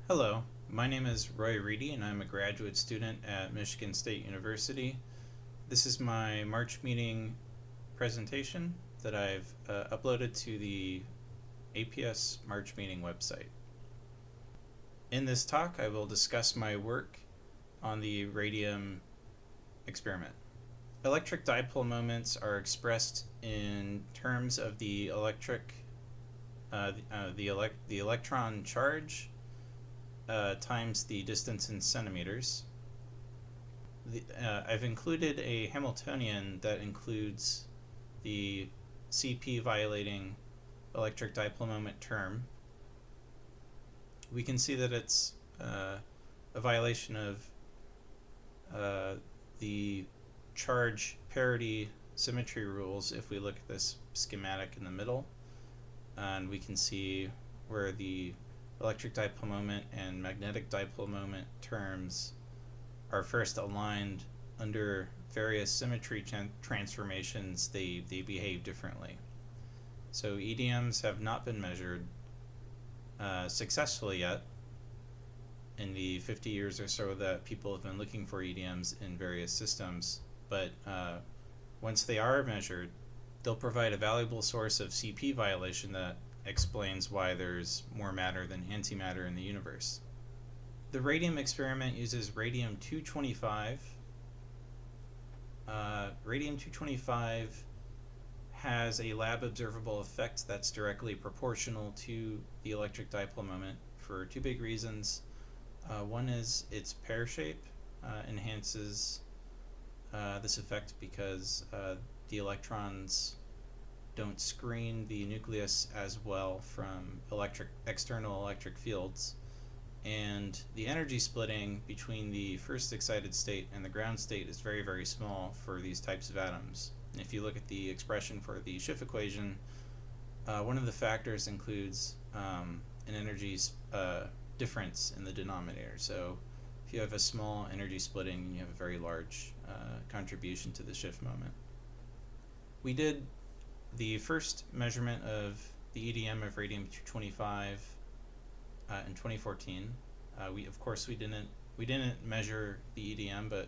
Hello, my name is Roy Reedy and I'm a graduate student at Michigan State University. This is my March meeting presentation that I've uploaded to the APS March meeting website. In this talk, I will discuss my work on the radium experiment. Electric dipole moments are expressed in terms of the electron charge times the distance in centimeters. I've included a Hamiltonian that includes the CP violating electric dipole moment term. We can see that it's a violation of the charge parity symmetry rules if we look at this schematic in the middle, and we can see where the electric dipole moment and magnetic dipole moment terms are first aligned under various symmetry transformations. They behave differently. So EDMs have not been measured successfully yet in the 50 years or so that people have been looking for EDMs in various systems, but once they are measured, they'll provide a valuable source of CP violation that explains why there's more matter than antimatter in the universe. The radium experiment uses radium-225. Radium-225 has a lab observable effect that's directly proportional to the electric dipole moment for two big reasons. One is its pear shape enhances this effect because the electrons don't screen the nucleus as well from external electric fields, and the energy splitting between the first excited state and the ground state is very, very small for these types of atoms. And if you look at the expression for the Schiff equation, one of the factors includes an energy difference in the denominator. So if you have a small energy splitting, you have a very large contribution to the Schiff moment. We did the first measurement of the EDM of radium-225 in 2014. We didn't measure the EDM, but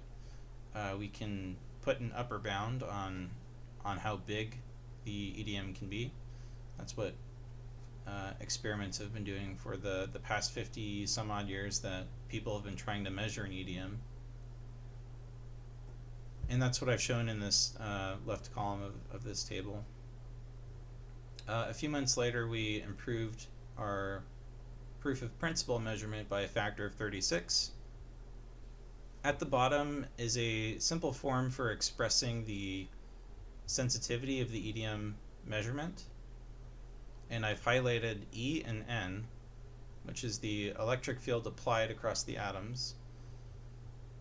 we can put an upper bound on how big the EDM can be. That's what experiments have been doing for the past 50 some odd years that people have been trying to measure an EDM. And that's what I've shown in this left column of this table. A few months later, we improved our proof of principle measurement by a factor of 36. At the bottom is a simple form for expressing the sensitivity of the EDM measurement. And I've highlighted E and N, which is the electric field applied across the atoms,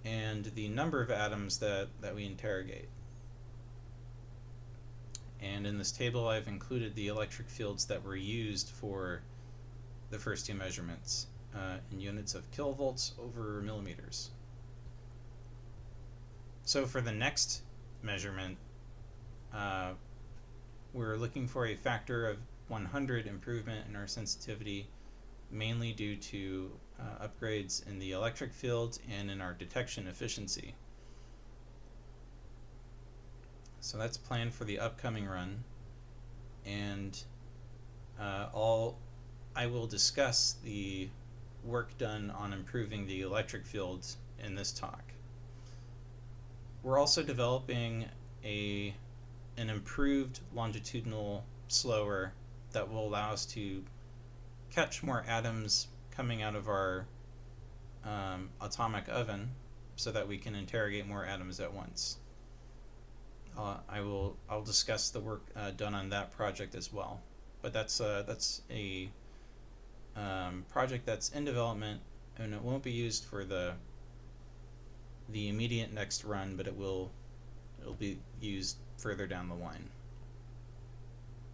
and the number of atoms that we interrogate. And in this table, I've included the electric fields that were used for the first two measurements in units of kilovolts over millimeters. So for the next measurement, we're looking for a factor of 100 improvement in our sensitivity, mainly due to upgrades in the electric field and in our detection efficiency. So that's planned for the upcoming run, and I will discuss the work done on improving the electric fields in this talk. We're also developing an improved longitudinal slower that will allow us to catch more atoms coming out of our atomic oven so that we can interrogate more atoms at once. I'll discuss the work done on that project as well, but that's a project that's in development, and it won't be used for the immediate next run, but it'll be used further down the line.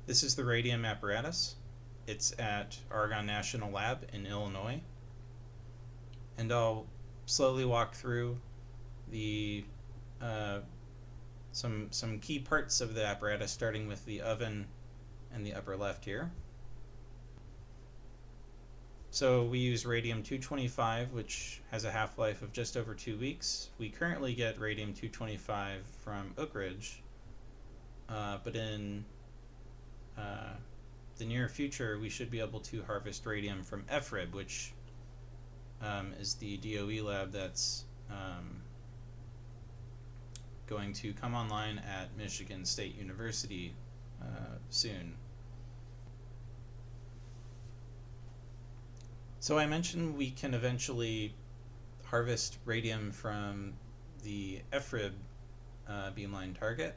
This is the radium apparatus. It's at Argonne National Lab in Illinois, and I'll slowly walk through the some key parts of the apparatus, starting with the oven in the upper left here. So we use Radium-225, which has a half-life of just over 2 weeks. We currently get Radium-225 from Oak Ridge, but in the near future we should be able to harvest radium from FRIB, which is the DOE lab that's going to come online at Michigan State University soon. So I mentioned we can eventually harvest radium from the FRIB beamline target,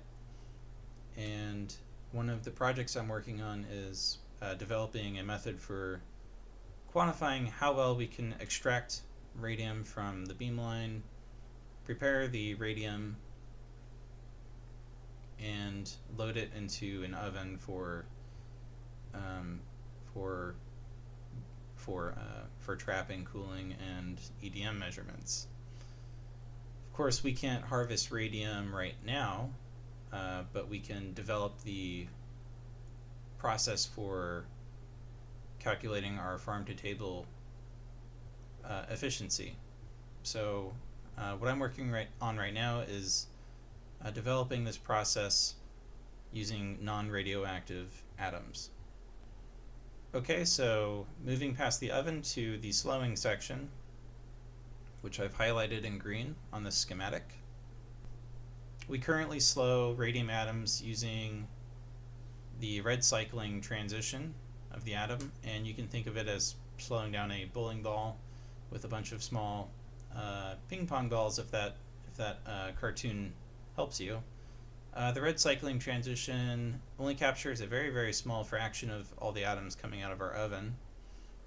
and one of the projects I'm working on is developing a method for quantifying how well we can extract radium from the beamline, prepare the radium, and load it into an oven for trapping, cooling, and EDM measurements. Of course, we can't harvest radium right now, but we can develop the process for calculating our farm-to-table efficiency. So what I'm working on right now is developing this process using non-radioactive atoms. Okay, so moving past the oven to the slowing section, which I've highlighted in green on the schematic. We currently slow radium atoms using the red cycling transition of the atom, and you can think of it as slowing down a bowling ball with a bunch of small ping pong balls, if that cartoon helps you. The red cycling transition only captures a very, very small fraction of all the atoms coming out of our oven,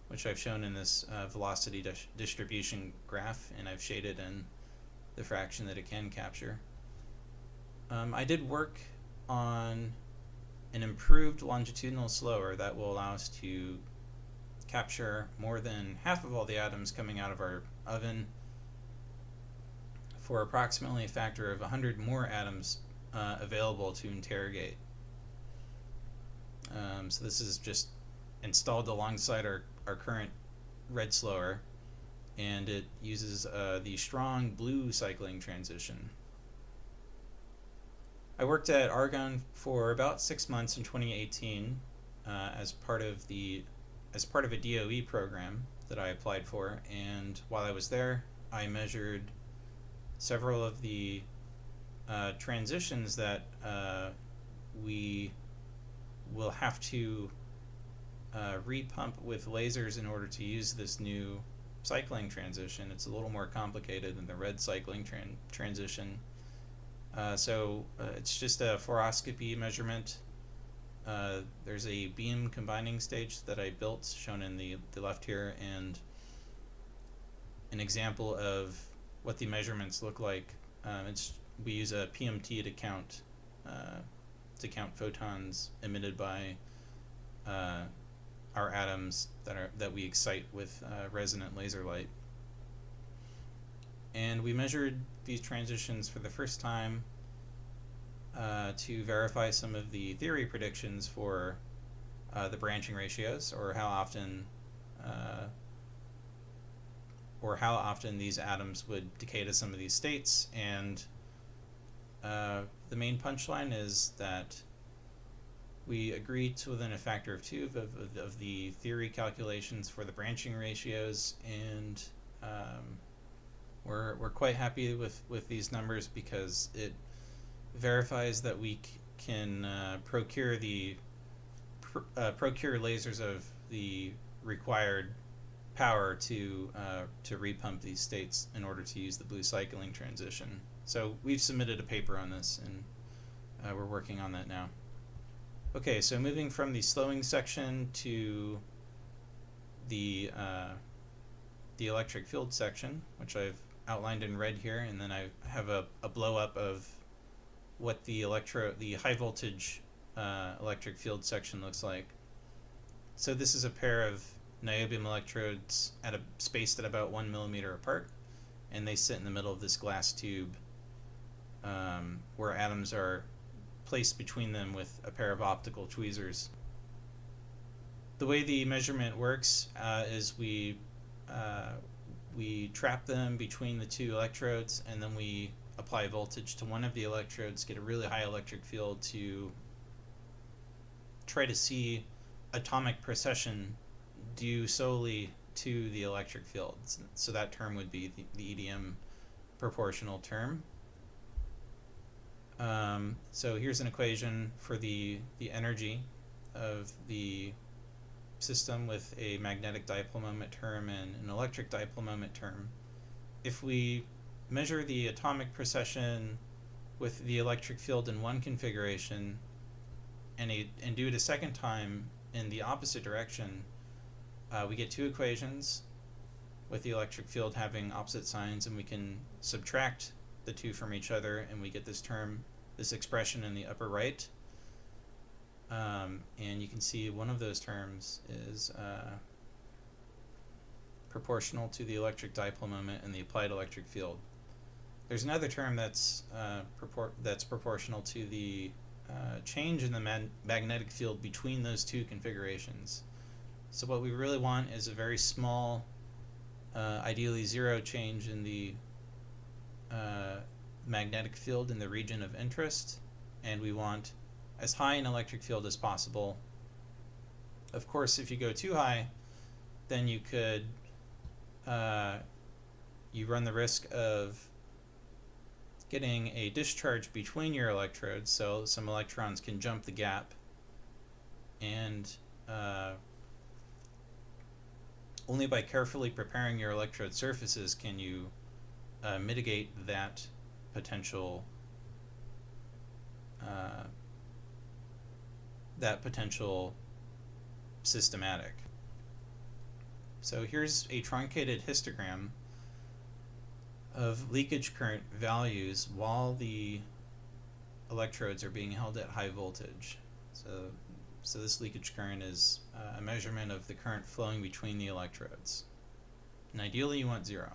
which I've shown in this velocity distribution graph, and I've shaded in the fraction that it can capture. I did work on an improved longitudinal slower that will allow us to capture more than half of all the atoms coming out of our oven for approximately a factor of 100 more atoms available to interrogate. So this is just installed alongside our current red slower, and it uses the strong blue cycling transition. I worked at Argonne for about 6 months in 2018 as part of a DOE program that I applied for, and while I was there, I measured several of the transitions that we will have to repump with lasers in order to use this new cycling transition. It's a little more complicated than the red cycling transition. So it's just a fluoroscopy measurement. There's a beam combining stage that I built, shown in the left here, and an example of what the measurements look like. We use a PMT to count photons emitted by our atoms that we excite with resonant laser light. And we measured these transitions for the first time to verify some of the theory predictions for the branching ratios, or how often these atoms would decay to some of these states. And the main punchline is that we agreed to within a factor of 2 of the theory calculations for the branching ratios, and we're quite happy with these numbers, because it verifies that we can procure lasers of the required power to repump these states in order to use the blue cycling transition. So we've submitted a paper on this, and we're working on that now. Okay, so moving from the slowing section to the electric field section, which I've outlined in red here, and then I have a blow up of what the high voltage electric field section looks like. So this is a pair of niobium electrodes spaced at about 1 millimeter apart, and they sit in the middle of this glass tube where atoms are placed between them with a pair of optical tweezers. the way the measurement works is we trap them between the two electrodes, and then we apply voltage to one of the electrodes, get a really high electric field to try to see atomic precession due solely to the electric field. So that term would be the EDM proportional term. So here's an equation for the energy of the system with a magnetic dipole moment term and an electric dipole moment term. If we measure the atomic precession with the electric field in one configuration and do it a second time in the opposite direction, we get two equations with the electric field having opposite signs, and we can subtract the two from each other, and we get this term, this expression in the upper right. And you can see one of those terms is proportional to the electric dipole moment and the applied electric field. There's another term that's proportional to the change in the magnetic field between those two configurations. So what we really want is a very small, ideally zero change in the magnetic field in the region of interest, and we want as high an electric field as possible. Of course, if you go too high, then you could you run the risk of getting a discharge between your electrodes, so some electrons can jump the gap, and only by carefully preparing your electrode surfaces can you mitigate that potential systematic. So here's a truncated histogram of leakage current values while the electrodes are being held at high voltage. So this leakage current is a measurement of the current flowing between the electrodes. And ideally you want zero.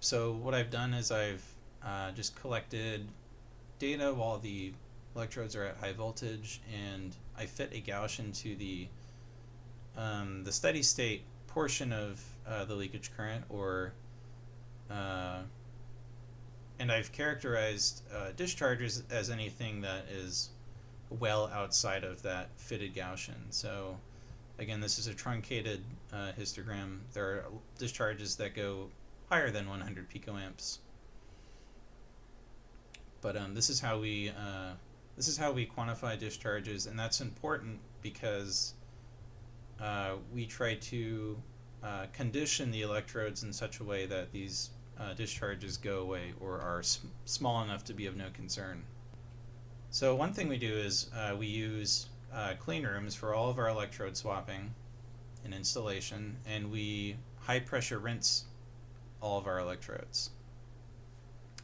So what I've done is I've just collected data while the electrodes are at high voltage, and I fit a Gaussian to the steady state portion of the leakage current, and I've characterized discharges as anything that is well outside of that fitted Gaussian. So again, this is a truncated histogram. There are discharges that go higher than 100 picoamps, but this is how we quantify discharges, and that's important because we try to condition the electrodes in such a way that these discharges go away or are small enough to be of no concern. So one thing we do is we use clean rooms for all of our electrode swapping and installation, and we high pressure rinse all of our electrodes.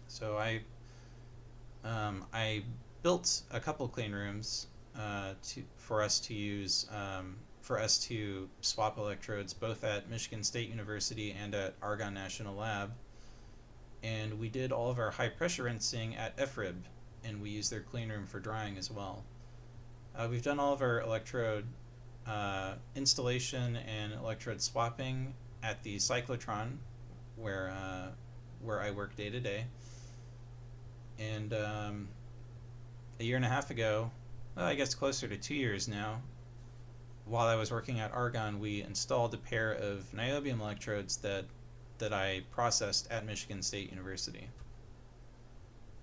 So I built a couple clean rooms for us to use for us to swap electrodes both at Michigan State University and at Argonne National Lab, and we did all of our high pressure rinsing at FRIB, and we used their clean room for drying as well. We've done all of our electrode installation and electrode swapping at the cyclotron where I work day to day. And a year and a half ago, well, I guess closer to 2 years now, while I was working at Argonne, we installed a pair of niobium electrodes that I processed at Michigan State University.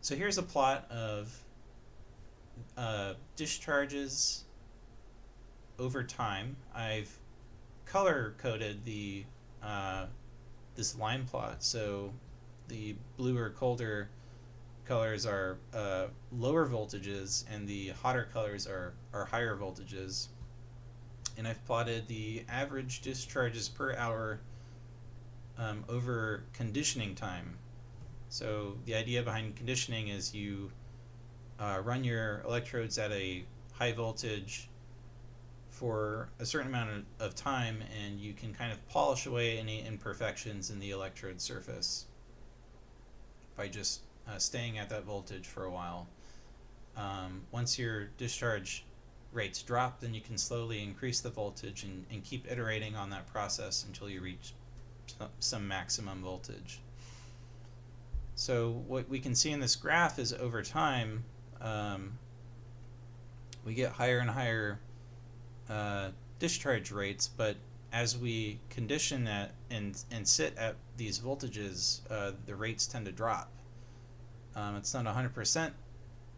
So here's a plot of discharges over time. I've color coded the this line plot, so the bluer, colder colors are lower voltages, and the hotter colors are higher voltages. And I've plotted the average discharges per hour over conditioning time. So the idea behind conditioning is you run your electrodes at a high voltage for a certain amount of time, and you can kind of polish away any imperfections in the electrode surface by just staying at that voltage for a while. Once your discharge rates drop, then you can slowly increase the voltage and keep iterating on that process until you reach some maximum voltage. So what we can see in this graph is over time, we get higher and higher discharge rates, but as we condition that and sit at these voltages, the rates tend to drop. It's not 100%.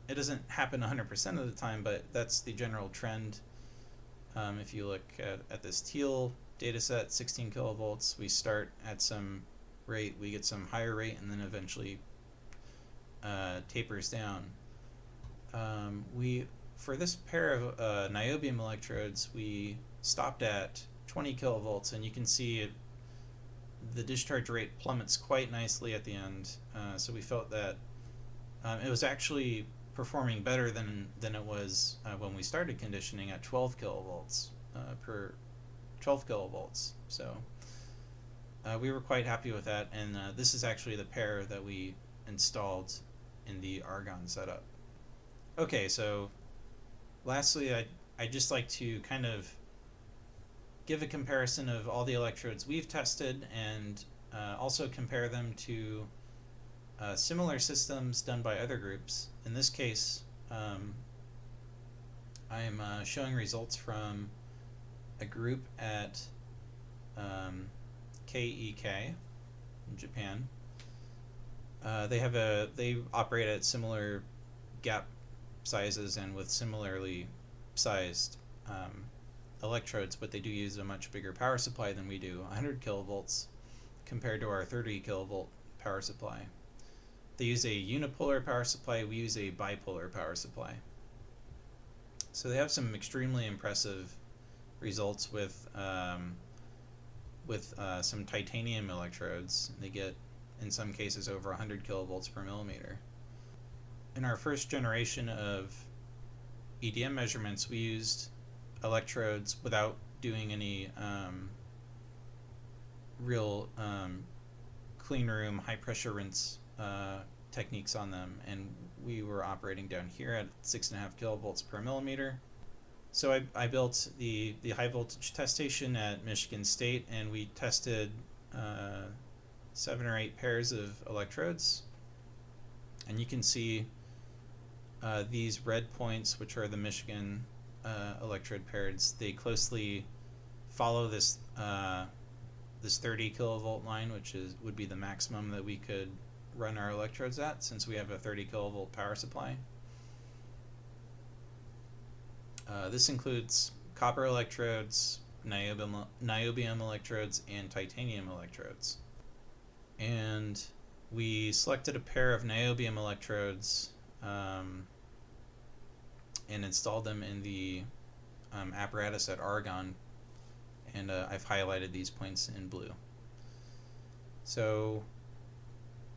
It doesn't happen 100% of the time, but that's the general trend. If you look at this teal data set, 16 kilovolts, we start at some rate, we get some higher rate, and then eventually tapers down. For this pair of niobium electrodes, we stopped at 20 kilovolts, and you can see the discharge rate plummets quite nicely at the end. So we felt that it was actually performing better than it was when we started conditioning at 12 kilovolts per 12 kilovolts. So we were quite happy with that, and this is actually the pair that we installed in the argon setup. Okay, so lastly, I'd just like to kind of give a comparison of all the electrodes we've tested and also compare them to similar systems done by other groups. In this case, I'm showing results from a group at KEK in Japan. They operate at similar gap sizes and with similarly sized electrodes, but they do use a much bigger power supply than we do, 100 kilovolts compared to our 30 kilovolt power supply. They use a unipolar power supply, we use a bipolar power supply. So they have some extremely impressive results with some titanium electrodes. They get, in some cases, over 100 kilovolts per millimeter. In our first generation of EDM measurements, we used electrodes without doing any real clean room, high pressure rinse techniques on them, and we were operating down here at 6.5 kilovolts per millimeter. So I built the high voltage test station at Michigan State, and we tested 7 or 8 pairs of electrodes, and you can see these red points, which are the Michigan electrode pairs. They closely follow this 30 kilovolt line, which would be the maximum that we could run our electrodes at, since we have a 30 kilovolt power supply. This includes copper electrodes, niobium electrodes, and titanium electrodes. And we selected a pair of niobium electrodes and installed them in the apparatus at argon, and I've highlighted these points in blue. So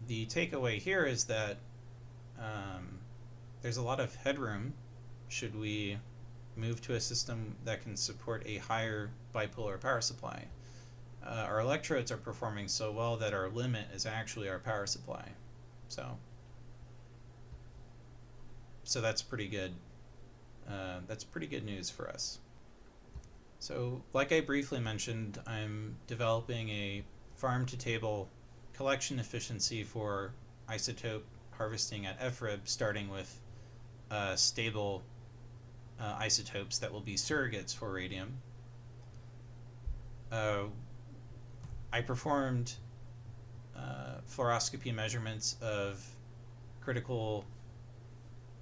the takeaway here is that there's a lot of headroom should we move to a system that can support a higher bipolar power supply. Our electrodes are performing so well that our limit is actually our power supply. So that's pretty good. That's pretty good news for us. So, like I briefly mentioned, I'm developing a farm-to-table collection efficiency for isotope harvesting at FRIB, starting with stable isotopes that will be surrogates for radium. I performed fluoroscopy measurements of critical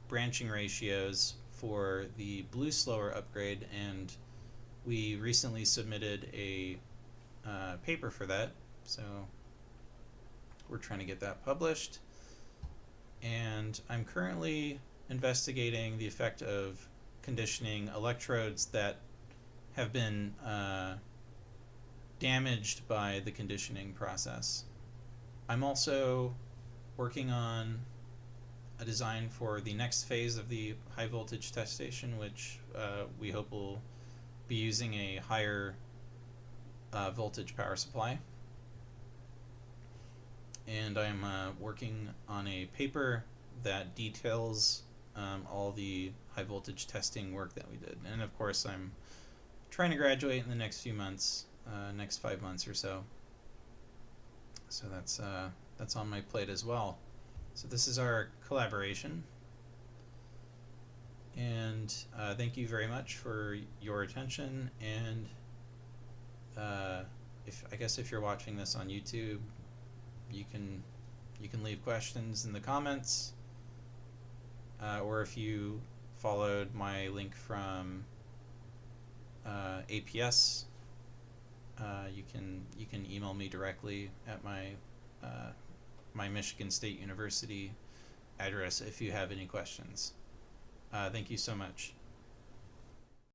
branching ratios for the blue slower upgrade, and we recently submitted a paper for that, so we're trying to get that published. And I'm currently investigating the effect of conditioning electrodes that have been damaged by the conditioning process. I'm also working on a design for the next phase of the high voltage test station, which we hope will be using a higher voltage power supply. And I'm working on a paper that details all the high voltage testing work that we did. And of course, I'm trying to graduate in the next few months, next 5 months or so. So that's on my plate as well. So this is our collaboration. And thank you very much for your attention. And I guess if you're watching this on YouTube, you can leave questions in the comments, or if you followed my link from APS, you can email me directly at my Michigan State University address if you have any questions. Thank you so much.